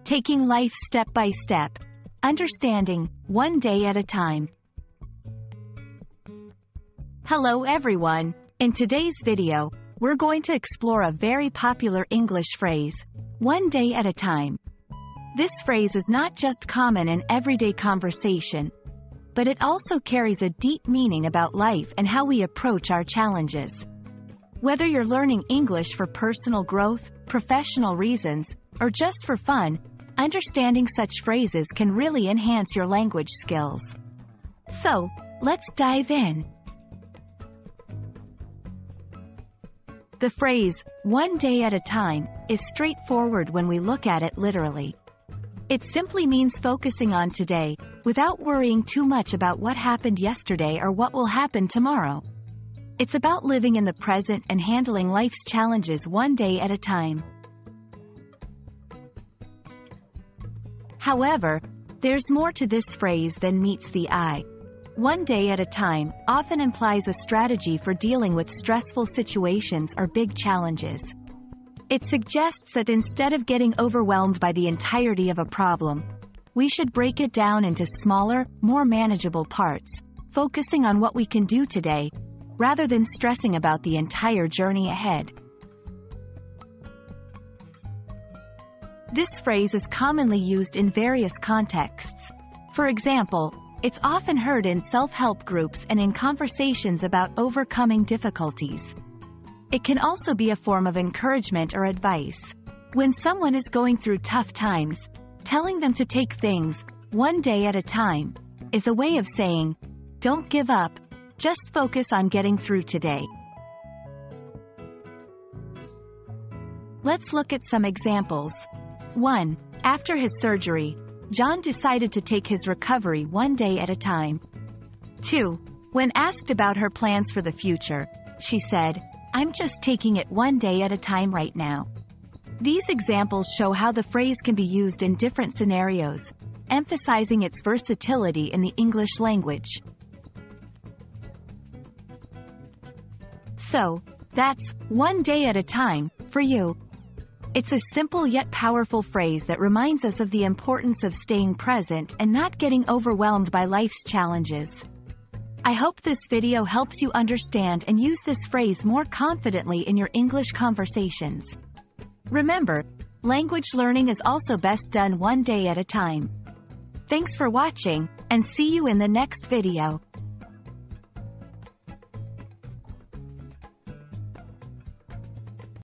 taking life step by step, understanding, one day at a time. Hello everyone, in today's video, we're going to explore a very popular English phrase, one day at a time. This phrase is not just common in everyday conversation, but it also carries a deep meaning about life and how we approach our challenges. Whether you're learning English for personal growth, professional reasons, or just for fun, understanding such phrases can really enhance your language skills. So, let's dive in. The phrase, one day at a time, is straightforward when we look at it literally. It simply means focusing on today, without worrying too much about what happened yesterday or what will happen tomorrow. It's about living in the present and handling life's challenges one day at a time. However, there's more to this phrase than meets the eye. One day at a time often implies a strategy for dealing with stressful situations or big challenges. It suggests that instead of getting overwhelmed by the entirety of a problem, we should break it down into smaller, more manageable parts, focusing on what we can do today, rather than stressing about the entire journey ahead. This phrase is commonly used in various contexts. For example, it's often heard in self-help groups and in conversations about overcoming difficulties. It can also be a form of encouragement or advice. When someone is going through tough times, telling them to take things one day at a time is a way of saying, don't give up, just focus on getting through today. Let's look at some examples. 1. After his surgery, John decided to take his recovery one day at a time. 2. When asked about her plans for the future, she said, I'm just taking it one day at a time right now. These examples show how the phrase can be used in different scenarios, emphasizing its versatility in the English language. So, that's one day at a time for you. It's a simple yet powerful phrase that reminds us of the importance of staying present and not getting overwhelmed by life's challenges. I hope this video helps you understand and use this phrase more confidently in your English conversations. Remember, language learning is also best done one day at a time. Thanks for watching, and see you in the next video.